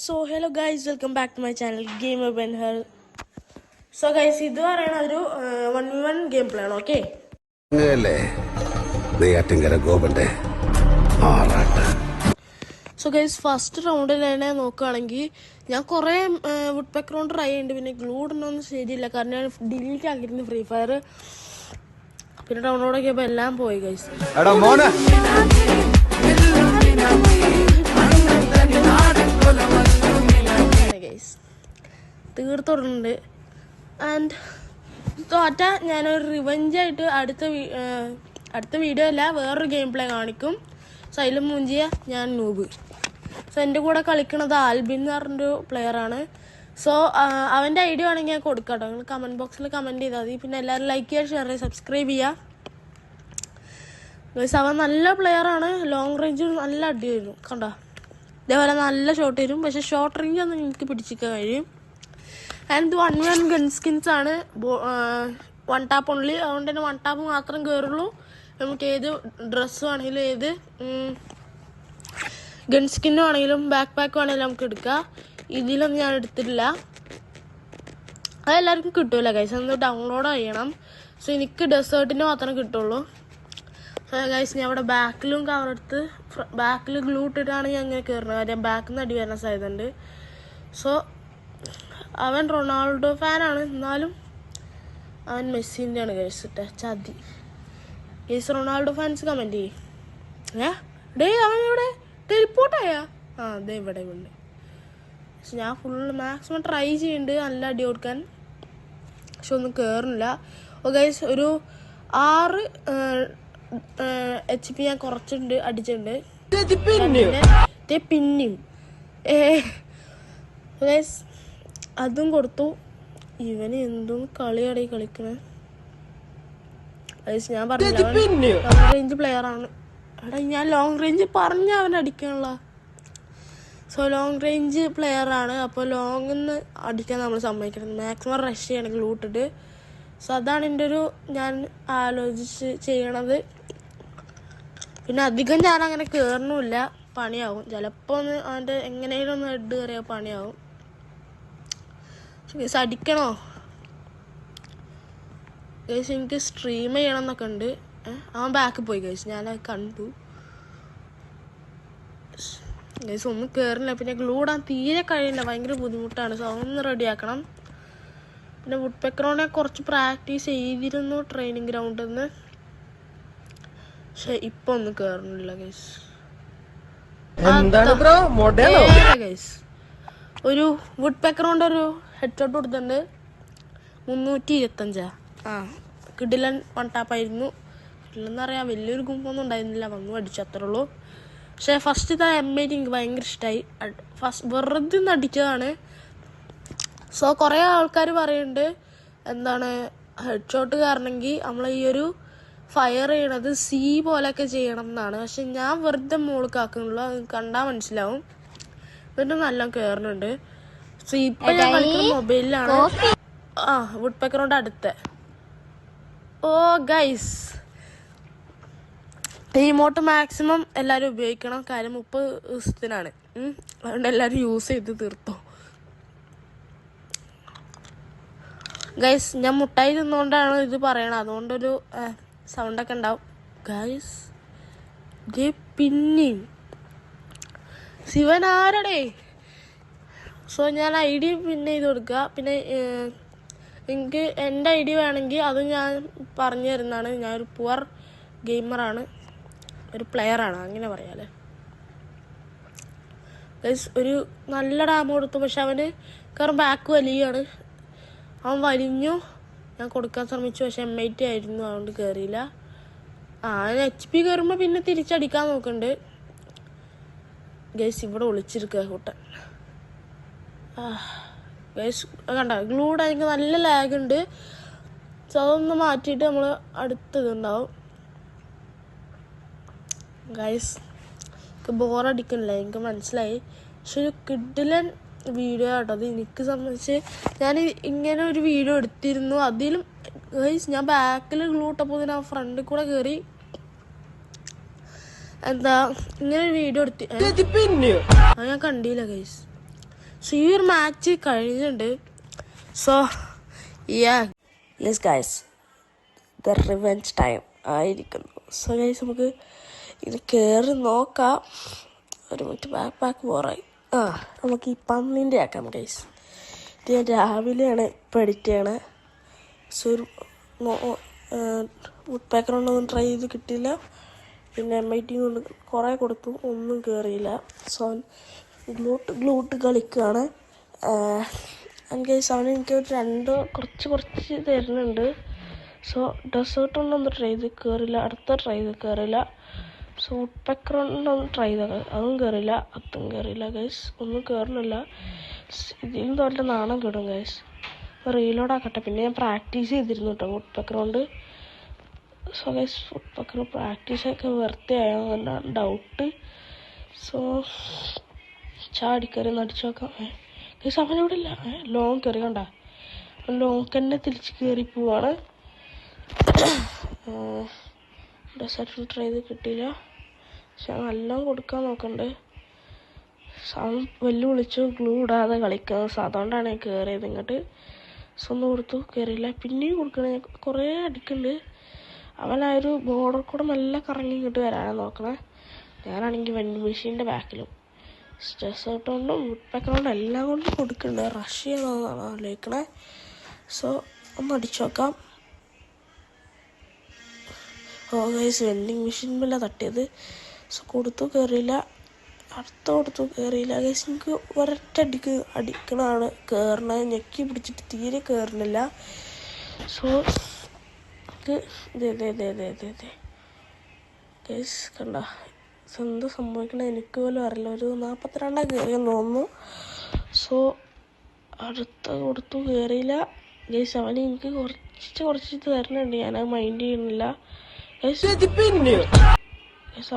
So hello guys, welcome back to my channel Gamer Ben Her. So guys, ഇത് പറയുന്നത് ഒരു 1v1 game play ആണ്. Okay, so guys first റൗണ്ടിൽ തന്നെ നോക്കുകയാണെങ്കിൽ ഞാൻ കുറേ വുഡ് പെക്ക് റൗണ്ട് ട്രൈ ചെയ്യുന്നുണ്ട്. പിന്നെ ഗ്ലൂ ഇടണമെന്ന് ശരിയില്ല, കാരണം ഞാൻ ഡിലീറ്റ് ആക്കിയിരുന്നു ഫ്രീ ഫയർ. പിന്നെ ഡൗൺലോഡ് ആക്കിയപ്പോൾ എല്ലാം പോയി ഗൈസ്. തീർത്തോടുന്നുണ്ട്. ആൻഡ് തോറ്റ ഞാനൊരു റിവഞ്ചായിട്ട് അടുത്ത വീഡിയോ അല്ല, വേറൊരു ഗെയിം പ്ലേ കാണിക്കും. സോ അതിൽ മുഞ്ചിയ ഞാൻ നൂബ്. സോ എൻ്റെ കൂടെ കളിക്കുന്നത് ആൽബിൻ എന്ന് പറഞ്ഞൊരു പ്ലെയറാണ്. സോ അവൻ്റെ ഐഡിയ വേണമെങ്കിൽ ഞാൻ കൊടുക്കാം കേട്ടോ. നിങ്ങൾ കമൻറ്റ് ബോക്സിൽ കമൻറ്റ് ചെയ്താൽ മതി. പിന്നെ എല്ലാവരും ലൈക്ക് ചെയ്യുക, ഷെയർ ചെയ്യുക, സബ്സ്ക്രൈബ് ചെയ്യുക. അവൻ നല്ല പ്ലെയറാണ്. ലോങ് റേഞ്ച് നല്ല അടി വരും കണ്ടോ. ഇതേപോലെ നല്ല ഷോട്ട് വരും, പക്ഷേ ഷോർട്ട് റേഞ്ച് ഒന്നും എനിക്ക് പിടിച്ചിരിക്കാൻ കഴിയും. ആൻഡ് 1v1 ഗൺ സ്കിൻസ് ആണ്, 1 ടാപ്പ് ഓൺലി. അതുകൊണ്ട് തന്നെ 1 ടാപ്പ് മാത്രം കയറുള്ളൂ. നമുക്ക് ഏത് ഡ്രസ്സ് വേണമെങ്കിലും ഏത് ഗൺ സ്കിന്നും ആണെങ്കിലും ബാക്ക് പാക്ക് വേണമെങ്കിലും നമുക്ക് എടുക്കാം. ഇതിലൊന്നും ഞാൻ എടുത്തിട്ടില്ല. അതെല്ലാവർക്കും കിട്ടൂല ഗൈസ്, ഒന്ന് ഡൗൺലോഡ് ചെയ്യണം. സോ എനിക്ക് ഡെസേർട്ടിന് മാത്രമേ കിട്ടുള്ളൂ. സോ ഗൈസ് ഞാൻ അവിടെ ബാക്കിലും കവറെടുത്ത് ബാക്കിൽ ഗ്ലൂ ഇട്ടിട്ടാണ് ഞാൻ ഇങ്ങനെ കയറുന്നത്. കാര്യം ബാക്കിൽ നിന്ന് അടി വരുന്ന സാധ്യതയുണ്ട്. സോ അവൻ റൊണാൾഡോ ഫാനാണ്, എന്നാലും അവൻ മെസ്സിൻ്റെ ആണ് ഗൈസ്. ചതി ഗൈസ്. റൊണാൾഡോ ഫാൻസ് കമൻറ്റ് ചെയ്യേ. അവൻ ഇവിടെ ടെലിപ്പോർട്ടായാ? അതെ ഇവിടെ ഉണ്ട്. പക്ഷെ ഞാൻ ഫുള്ള് മാക്സിമം ട്രൈ ചെയ്യുന്നുണ്ട് നല്ല അടി കൊടുക്കാൻ, പക്ഷെ ഒന്നും കയറുന്നില്ല. ഓ ഗൈസ്, ഒരു 6 HP ഞാൻ കുറച്ചിട്ടുണ്ട്, അടിച്ചിട്ടുണ്ട്. പിന്നെയും ഗൈസ് അതും കൊടുത്തു. ഇവന് എന്തും കളിയാടി കളിക്കണേ ഗൈസ്. ഞാൻ പറഞ്ഞില്ല ലോങ് റേഞ്ച് പ്ലെയർ ആണ്. എടാ ഞാൻ ലോങ് റേഞ്ച് പറഞ്ഞ അവൻ അടിക്കാനുള്ള. സോ ലോങ് റേഞ്ച് പ്ലെയർ ആണ്, അപ്പോൾ ലോങ്ങിൽ നിന്ന് അടിക്കാൻ നമ്മൾ സമ്മതിക്കണം. മാക്സിമം റഷ് ചെയ്യണം ഗ്ലൂ ഇട്ടിട്ട്. സോ അതാണ് എൻ്റെ ഒരു ഞാൻ ആലോചിച്ച് ചെയ്യണത്. പിന്നെ അധികം ഞാൻ അങ്ങനെ കയറണമില്ല, പണിയാവും. ചിലപ്പോൾ ഒന്ന് അവൻ്റെ എങ്ങനെയും ഒന്ന് ഹെഡ് കയറിയാൽ പണിയാവും. ഗൈസ് അടിക്കണോ ഗൈസ്? എനിക്ക് സ്ട്രീം ചെയ്യണം എന്നൊക്കെ ഉണ്ട്. അവൻ ബാക്കിൽ പോയി ഗൈസ്, ഞാനത് കണ്ടു ഗൈസ്. ഒന്നും കയറില്ല. പിന്നെ ഗ്ലൂ ഇടാൻ തീരെ കഴിയില്ല, ഭയങ്കര ബുദ്ധിമുട്ടാണ്. സോ അതൊന്ന് റെഡിയാക്കണം. പിന്നെ വുഡ് പെക്കറോണെ കുറച്ച് പ്രാക്ടീസ് ചെയ്തിരുന്നു ട്രെയിനിങ് ഗ്രൗണ്ടിൽ നിന്ന്, പക്ഷെ ഇപ്പൊ ഒന്നും കയറുന്നില്ല ഗൈസ്. ഗൈസ് ഒരു വുഡ് പെക്കറോണ്ട് ഒരു ഹെഡ് ഷോട്ട് കൊടുത്തിട്ടുണ്ട്, 325. കിഡിലൻ 1 ടാപ്പായിരുന്നു. കിഡിലെന്ന് പറയാൻ വലിയൊരു കുമ്പൊന്നും ഉണ്ടായിരുന്നില്ല, വന്നു അടിച്ചു അത്രേ ഉള്ളൂ. പക്ഷെ ഫസ്റ്റ് M8 എനിക്ക് ഭയങ്കര ഇഷ്ടമായി. വെറുതെ നിന്ന് അടിച്ചതാണ്. സോ കുറേ ആൾക്കാർ പറയുന്നുണ്ട് എന്താണ് ഹെഡ് ഷോട്ട് കാരണമെങ്കിൽ നമ്മൾ ഈ ഒരു ഫയർ ചെയ്യണത് സി പോലെയൊക്കെ ചെയ്യണം എന്നാണ്. പക്ഷെ ഞാൻ വെറുതെ മുകളിൽ അത് കണ്ടാൽ മനസ്സിലാവും. എന്നിട്ട് നല്ല കയറുന്നുണ്ട്. സോ ഇപ്പം ഞാൻ കളിക്കുന്ന മൊബൈലിലാണ്. വുഡ് പെക്കറോണ്ട് അടുത്ത. ഓ ഗൈസ്, ഇമോട്ട് മാക്സിമം എല്ലാവരും ഉപയോഗിക്കണം, കാര്യം 30 ദിവസത്തിനാണ്. അതുകൊണ്ട് എല്ലാവരും യൂസ് ചെയ്ത് തീർത്തോ ഗൈസ്. ഞാൻ മുട്ടായി തിന്നുകൊണ്ടാണ് ഇത് പറയണത്, അതുകൊണ്ടൊരു സൗണ്ടൊക്കെ ഉണ്ടാവും ഗൈസ്. പിന്നെയും ശിവൻ ആരടേ. സോ ഞാൻ ID പിന്നെ ചെയ്ത് കൊടുക്കുക. പിന്നെ എനിക്ക് എൻ്റെ ID വേണമെങ്കിൽ അത് ഞാൻ പറഞ്ഞു തരുന്നതാണ്. ഞാനൊരു പുവർ ഗെയിമറാണ്, ഒരു പ്ലെയറാണ്, അങ്ങനെ പറയാല്ലേ ഗൈസ്. ഒരു നല്ല ഡാമ് കൊടുത്തു, പക്ഷെ അവന് കാരണം ബാക്ക് വലിയാണ്. അവൻ വലിഞ്ഞു, ഞാൻ കൊടുക്കാൻ ശ്രമിച്ചു, പക്ഷെ M8 ആയിരുന്നു, അതുകൊണ്ട് കയറിയില്ല. HP കയറുമ്പോൾ പിന്നെ തിരിച്ചടിക്കാൻ നോക്കുന്നുണ്ട് ഗൈസ്. ഇവിടെ ഒളിച്ചിരിക്കുക കൂട്ടൻ ഗൈസ്. കണ്ട ഗ്ലൂഡ് എനിക്ക് നല്ല ലാഗ് ഉണ്ട്. സോ അതൊന്ന് മാറ്റിയിട്ട് നമ്മൾ അടുത്തതുണ്ടാവും ഗൈസ്. എനിക്ക് ബോറടിക്കണില്ല, എനിക്ക് മനസ്സിലായി. പക്ഷെ ഒരു കിഡിലൻ വീഡിയോ കേട്ടോ അത്. എനിക്ക് സംബന്ധിച്ച് ഞാൻ ഇങ്ങനെ ഒരു വീഡിയോ എടുത്തിരുന്നു. അതിലും ഗൈസ് ഞാൻ ബാക്കിൽ ഗ്ലൂ ഇട്ടപ്പോൾ ഞാൻ ഫ്രണ്ടിൽ കൂടെ കയറി എന്താ ഇങ്ങനെ ഒരു വീഡിയോ എടുത്തി. അത് ഞാൻ കണ്ടില്ല ഗൈസ്. സോ ഈ ഒരു മാച്ച് കഴിഞ്ഞിട്ടുണ്ട്. So yes guys, the revenge time ആയിരിക്കുന്നു. സോ ഗൈസ് നമുക്ക് ഇത് കയറി നോക്കാം. ഒരു മിനിറ്റ്, ബാക്ക് പോറായി. നമുക്ക് ഈ പന്നിൻ്റെ ആക്കാം ഗൈസ്. ഇത് ഞാൻ രാവിലെയാണ് ഇപ്പോൾ എഡിറ്റ് ചെയ്യണത്. സോ ഒരു വുഡ് പേക്കർ കൊണ്ടൊന്നും ട്രൈ ചെയ്ത് കിട്ടിയില്ല. പിന്നെ MIT കൊണ്ട് കുറേ കൊടുത്തു, ഒന്നും കയറിയില്ല. സോ ഗ്ലൂട്ട് കളിക്കുകയാണ്. ഗൈസ് അവന് എനിക്ക് ഒരു കുറച്ച് തരുന്നുണ്ട്. സോ ഡെസേർട്ട് കൊണ്ടൊന്നും ട്രൈ ചെയ്ത് കയറില്ല, അടുത്ത ട്രൈ ചെയ്ത് കയറില്ല. സോ വുഡ് പേക്കർ കൊണ്ടൊന്നും ട്രൈ ചെയ്ത അതും കയറില്ല, അതും കയറില്ല ഗൈസ്, ഒന്നും കയറുന്നില്ല. ഇതിലും തോറ്റ നാണം കിടും ഗൈസ്. റീലോഡ് ആക്കട്ടെ. പിന്നെ ഞാൻ പ്രാക്ടീസ് ചെയ്തിരുന്നു കേട്ടോ വുഡ് പേക്കർ കൊണ്ട്. സോ ഗൈസ് വുഡ് പേക്കർ പ്രാക്ടീസൊക്കെ വെറുതെ ആയോന്നാണ് ഡൗട്ട്. സോ ചാടിക്കറി നടിച്ചു നോക്കാം. ഗൈസ് അവനോട് ഇല്ല, ലോങ് കയറി കണ്ട, ലോങ് തന്നെ തിരിച്ച് കയറി പോവാണ്. ഡെസേർട്ടിൽ ട്രൈ ചെയ്ത് കിട്ടിയില്ല. പക്ഷെ നല്ലോണം കൊടുക്കാൻ നോക്കണ്ട്. അവൻ വെല്ലുവിളിച്ചു ഗ്ലൂ ഇടാതെ കളിക്കുന്നത്. സോ അതുകൊണ്ടാണ് ഞാൻ കയറിയത് ഇങ്ങോട്ട്. സോ ഒന്ന് കൊടുത്തു, കയറിയില്ല. പിന്നെയും കൊടുക്കണേ, കുറേ അടിക്കുന്നുണ്ട്. അവനായൊരു ബോർഡർ കൂടെ നല്ല കറങ്ങി ഇങ്ങോട്ട് വരാനാണ് നോക്കണേ. ഞാനാണെങ്കിൽ വെൻഡിങ് മെഷീൻ്റെ ബാക്കിലും ഡെസേർട്ട് കൊണ്ടും വുഡ് പേക്കർ കൊണ്ടും എല്ലാം കൊണ്ടും കൊടുക്കുന്നുണ്ട്. റഷ് ചെയ്യണമെന്നാണ് ആലോചിക്കണേ. സോ ഒന്ന് അടിച്ചു നോക്കാം. ഗൈസ് വെൻഡിങ് മെഷീനിൽ തട്ടിയത്. സോ കൊടുത്തു, കയറിയില്ല. അടുത്ത കൊടുത്തു, കയറിയില്ല. ഗൈസ് എനിക്ക് ഒരൊറ്റടിക്ക് അടിക്കണതാണ് കയറണത്. ഞെക്കി പിടിച്ചിട്ട് തീരെ കയറണില്ല. സോ ഗൈസ് കണ്ട എന്ത് സംഭവിക്കണ എനിക്ക് പോലും അറിയില്ല. ഒരു 42 കയറിയെന്ന് തോന്നുന്നു. സോ അടുത്ത കൊടുത്തു, കയറിയില്ല. ഗൈസ് അവന് എനിക്ക് കുറച്ച് തരണുണ്ട്, ഞാനത് മൈൻഡ് ചെയ്യുന്നില്ല. ഗൈസ്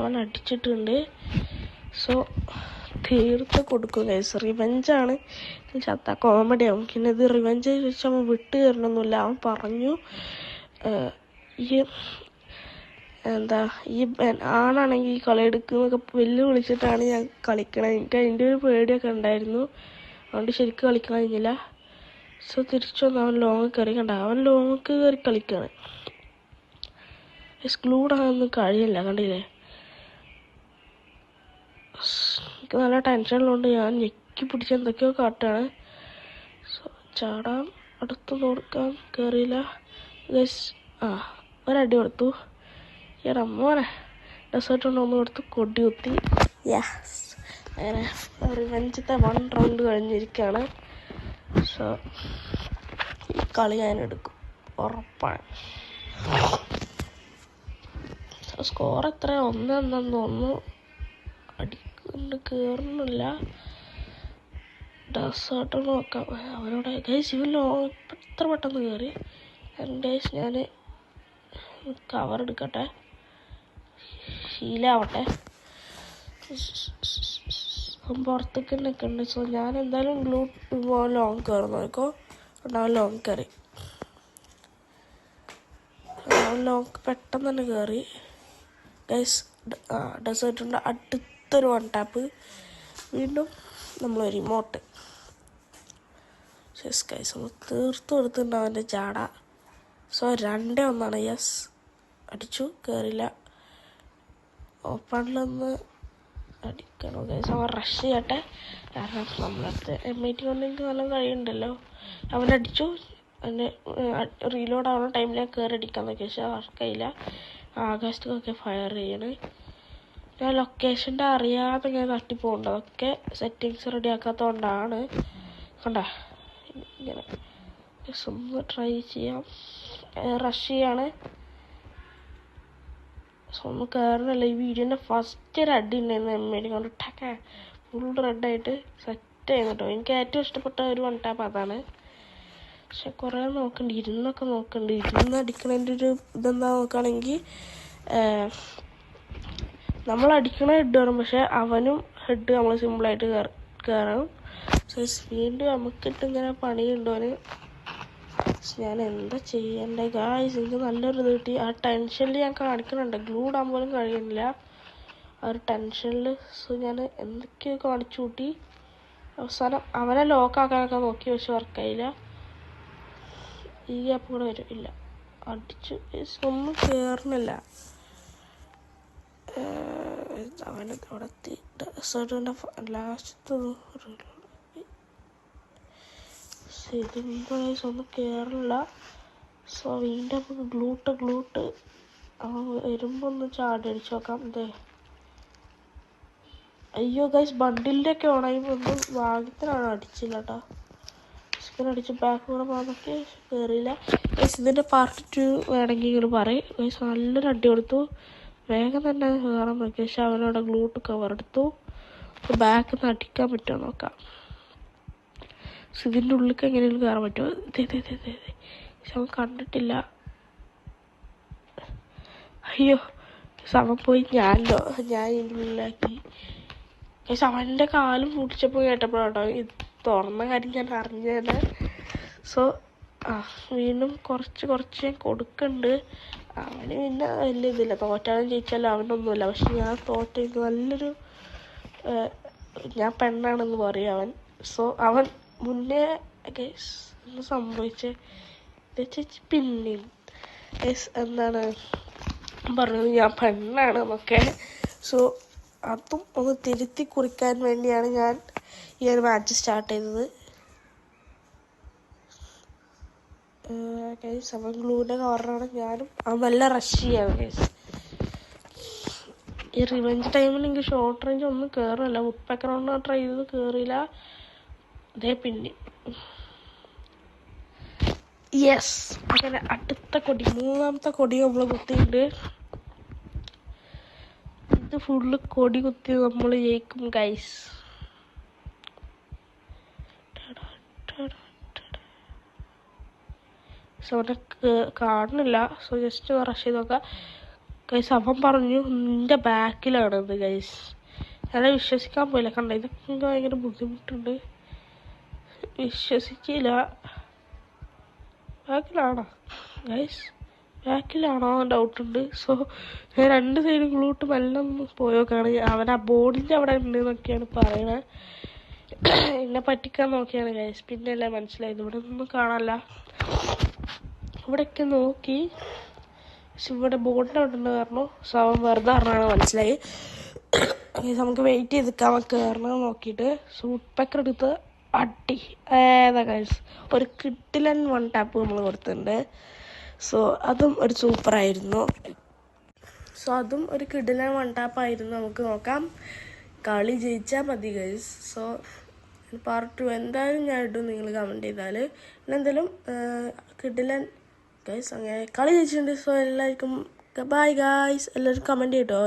അവൻ അടിച്ചിട്ടുണ്ട്. സോ തീർത്ത് കൊടുക്കും ഗൈസ്. റിവെഞ്ചാണ്. ചത്ത കോമഡി ആവും. പിന്നെ ഇത് റിവെഞ്ച് വെച്ച് അവൻ വിട്ട് കയറണമെന്നില്ല. അവൻ പറഞ്ഞു ഈ ആണാണെങ്കിൽ ഈ കളി എടുക്കുന്നൊക്കെ വെല്ലുവിളിച്ചിട്ടാണ് ഞാൻ കളിക്കണത്. എനിക്ക് അതിൻ്റെ ഒരു പേടിയൊക്കെ ഉണ്ടായിരുന്നു. അതുകൊണ്ട് ശരിക്കും കളിക്കാൻ കഴിഞ്ഞില്ല. സോ തിരിച്ചു വന്ന് അവൻ ലോങ് കയറി കണ്ട, അവൻ ലോങ് കയറി കളിക്കുകയാണ്. എക്സ്ക്ലൂഡ് ആകാനൊന്നും കഴിയില്ല, കണ്ടില്ലേ. എനിക്ക് നല്ല ടെൻഷനുള്ളതുകൊണ്ട് ഞാൻ ഞെക്കി പിടിച്ച് എന്തൊക്കെയോ കാട്ടുകയാണ്. സോ ചാടാം, അടുത്ത് നോക്കാം, കയറിയില്ല ഗൈസ്. ഒരടി കൊടുത്തു. എടാ മോനെ, ഡെസേർട്ട് കൊണ്ട് ഒന്ന് കൊടുത്ത് കൊടി കുത്തി. യെസ്, അങ്ങനെ റിവെഞ്ചത്തെ 1 റൗണ്ട് കഴിഞ്ഞിരിക്കുകയാണ്. സോ ഈ കളി ഞാൻ എടുക്കും, ഉറപ്പാണ്. സ്കോർ എത്ര 1-1 തോന്നുന്നു. അടിക്കൊണ്ട് കയറുന്നില്ല. ഡെസേർട്ട് നോക്കാം അവനോട്. ഗൈസ് ഇവൻ എത്ര പെട്ടെന്ന് കയറി. ഗൈസ് ഞാൻ കവർ എടുക്കട്ടെ, ശീലാവട്ടെ. പുറത്തേക്ക് നിൽക്കുന്നുണ്ട്. സോ ഞാൻ എന്തായാലും ലോങ് കയറി നോക്കോ. അവൻ ലോങ് കയറി, ലോങ് പെട്ടെന്ന് തന്നെ കയറി ഗൈസ്. ഡെസേർട്ടിൻ്റെ അടുത്തൊരു 1 ടാപ്പ്. വീണ്ടും നമ്മൾ റിമോട്ട്. യെസ് ഗൈസ്, നമ്മൾ തീർത്തു കൊടുത്തിട്ടുണ്ട് അവൻ്റെ ചാട. സോ 2-1. യെസ്, അടിച്ചു, കയറില്ല. ഓപ്പണിലൊന്ന് അടിക്കണം ഗൈസ്. അവൻ റഷ് ചെയ്യട്ടെ, കാരണം നമ്മളടുത്ത് MIT കൊണ്ട് എനിക്ക് നല്ല കഴിയുന്നുണ്ടല്ലോ. അവനടിച്ചു, അതിന് റീലോഡ് ആവുന്ന ടൈമിൽ ഞാൻ കയറി അടിക്കാൻ നോക്കി, പക്ഷെ വർക്കായില്ല. ആകാശത്തൊക്കെ ഫയർ ചെയ്യണേ. ഞാൻ ലൊക്കേഷൻ്റെ അറിയാതെ ഞാൻ തട്ടിപ്പോകണ്ട. അതൊക്കെ സെറ്റിങ്സ് റെഡി ആക്കാത്തതുകൊണ്ടാണ്. കണ്ട ഇങ്ങനെ ഒന്ന് ട്രൈ ചെയ്യാം. റഷ് ചെയ്യാണ്. സോ ഒന്ന് കയറുന്നില്ല. ഈ വീഡിയോൻ്റെ ഫസ്റ്റ് ഒരു അടി ഉണ്ടായിരുന്നു MIT കൊണ്ട് ടക്ക ഫുൾ റെഡായിട്ട് സെറ്റ് ചെയ്യുന്നു കേട്ടോ. എനിക്ക് ഏറ്റവും ഇഷ്ടപ്പെട്ട ഒരു 1 ടാപ്പ് അതാണ്. പക്ഷെ കുറേ നോക്കണ്ട്, ഇരുന്നൊക്കെ നോക്കണ്ട്. ഇരുന്ന് അടിക്കണതിൻ്റെ ഒരു ഇതെന്താ നോക്കുകയാണെങ്കിൽ നമ്മൾ അടിക്കണ ഹെഡ് വേണം, പക്ഷെ അവനും ഹെഡ് നമ്മൾ സിമ്പിളായിട്ട് കയറണം. സോ വീണ്ടും നമുക്കിട്ട് ഇങ്ങനെ പണിയുണ്ടോന്. ഞാൻ എന്താ ചെയ്യണ്ടേ ഗായ്സ്. എനിക്ക് നല്ലൊരു ഇത് കിട്ടി. ആ ടെൻഷനിൽ ഞാൻ കാണിക്കുന്നുണ്ട്, ഗ്ലൂ ഇടാൻ പോലും കഴിയുന്നില്ല ആ ഒരു ടെൻഷനിൽ. സോ ഞാൻ എന്തൊക്കെയോ കാണിച്ചു കൂട്ടി. അവസാനം അവനെ ലോക്കാക്കാനൊക്കെ നോക്കി, പക്ഷെ വർക്കായില്ല. ഈ ഗ്യാപ്പ് കൂടെ വരും. ഇല്ല, അടിച്ചു. ഒന്നും കയറുന്നില്ല. അവന് അവിടെ ഡെസേർട്ടിൻ്റെ ലാസ്റ്റ് ഒന്നും കയറില്ല. സോ വീണ്ടും നമുക്ക് ഗ്ലൂട്ട് അവൻ വരുമ്പോൾ ഒന്ന് ചാടി അടിച്ച് നോക്കാം. ഇതേ അയ്യോ ഗൈസ്, ബണ്ടിലിൻ്റെ ഒക്കെ ഓണായുമ്പോൾ ഒന്നും ഭാഗ്യത്തിനാണ് അടിച്ചില്ല കേട്ടോ. സ്കിൻ അടിച്ച് ബാക്ക് കൂടെ പോകുന്നൊക്കെ കയറിയില്ല. ഗൈസ് ഇതിൻ്റെ പാർട്ട് 2 വേണമെങ്കിൽ ഇങ്ങനെ പറയും. ഗൈസ് നല്ലൊരു അടി കൊടുത്തു, വേഗം തന്നെ കയറാൻ നോക്കി. പക്ഷെ അവനവിടെ ഗ്ലൂട്ട് കവർ എടുത്തു. ബാക്കിൽ നിന്ന് അടിക്കാൻ പറ്റുമോ നോക്കാം. ഇതിൻ്റെ ഉള്ളിലേക്ക് എങ്ങനെയും കയറാൻ പറ്റുമോ? പക്ഷെ അവൻ കണ്ടിട്ടില്ല. അയ്യോ അവൻ പോയി, ഞാൻ ഇതിൻ്റെ ഉള്ളിലാക്കി. പക്ഷെ അവൻ്റെ കാലും പൊടിച്ചപ്പോൾ കേട്ടപ്പോഴാട്ടോ ഇത് തുറന്ന കാര്യം ഞാൻ അറിഞ്ഞത്. സോ വീണ്ടും കുറച്ച് ഞാൻ കൊടുക്കുന്നുണ്ട്. അവന് പിന്നെ വലിയ ഇതില്ല, തോറ്റാലും ജയിച്ചാലും അവനൊന്നുമില്ല. പക്ഷെ ഞാൻ തോറ്റത് നല്ലൊരു, ഞാൻ പെണ്ണാണെന്ന് പറയും അവൻ. സോ അവൻ മുന്നേ ഒന്ന് സംഭവിച്ചേ ചേച്ചി പിന്നെയും എന്താണ് പറഞ്ഞത് ഞാൻ പെണ്ണാണെന്നൊക്കെ. സോ അതും ഒന്ന് തിരുത്തി കുറിക്കാൻ വേണ്ടിയാണ് ഞാൻ ഈ ഒരു മാച്ച് സ്റ്റാർട്ട് ചെയ്തത്. അവൻ ഗ്ലൂവിൻ്റെ കവറാണ്, ഞാനും അവൻ നല്ല റഷ് ചെയ്യാണ് കേസ്. ഈ റിവെഞ്ച് ടൈമിൽ എനിക്ക് ഷോർട്ട് റേഞ്ച് ഒന്നും കയറില്ല. വുഡ്പെക്കറോണ്ട് ട്രൈ ചെയ്ത് കയറിയില്ല. അതേ പിന്നെ യെസ്, അങ്ങനെ അടുത്ത കൊടി, 3ാമത്തെ കൊടി നമ്മൾ കുത്തിയിട്ട് ഇത് ഫുള്ള് കൊടി കുത്തി നമ്മൾ ജയിക്കും ഗൈസ്. സോ അവനെ കാണുന്നില്ല. സോ ജസ്റ്റ് റഷ് ചെയ്ത് നോക്കാം ഗൈസ്. അവൻ പറഞ്ഞു നിൻ്റെ ബാക്കിലാണത് ഗൈസ്. ഞാനെ വിശ്വസിക്കാൻ പോയില്ല. കണ്ട ഇതൊക്കെ ഭയങ്കര ബുദ്ധിമുട്ടുണ്ട്, വിശ്വസിക്കില്ല. ബാക്കിലാണോ ഗൈസ്? ബാക്കിലാണോ ഡൗട്ടുണ്ട്. സോ ഞാൻ 2 സൈഡും ഗ്ലൂട്ട് മെല്ലെ ഒന്ന് പോയോക്കാണ്. അവൻ ആ ബോർഡിൻ്റെ അവിടെ ഉണ്ട് എന്നൊക്കെയാണ് പറയണത്. എന്നെ പറ്റിക്കാൻ നോക്കിയാണ് ഗൈസ്. പിന്നെയല്ലേ മനസ്സിലായത് ഇവിടെ ഒന്നും കാണാനില്ല. ഇവിടെയൊക്കെ നോക്കി, പക്ഷെ ഇവിടെ ബോർഡിൻ്റെ അവിടെ ഉണ്ട് കാരണം. സോ അവൻ വെറുതെ പറഞ്ഞാണ് മനസ്സിലായി. നമുക്ക് വെയിറ്റ് ചെയ്ത് നിൽക്കാൻ കയറണം നോക്കിയിട്ട്. സൂട്ട് പാക്കർ എടുത്ത് അടി ഏതാ ഗൈസ്, ഒരു കിട്ടിലൻ 1 ടാപ്പ് നമ്മൾ കൊടുത്തിട്ടുണ്ട്. സോ അതും ഒരു സൂപ്പറായിരുന്നു. സോ അതും ഒരു കിടിലൻ 1 ടാപ്പായിരുന്നു. നമുക്ക് നോക്കാം, കളി ജയിച്ചാൽ മതി ഗൈസ്. സോ പാർട്ട് 2 എന്തായാലും ഞാൻ ഇടും, നിങ്ങൾ കമൻറ്റ് ചെയ്താൽ. പിന്നെ എന്തായാലും കിടിലൻ ഗൈസ് അങ്ങനെ കളി ജയിച്ചിട്ടുണ്ട്. സോ എല്ലാവർക്കും ബൈ ഗൈസ്. എല്ലാവരും കമൻറ്റ് ചെയ്യട്ടോ.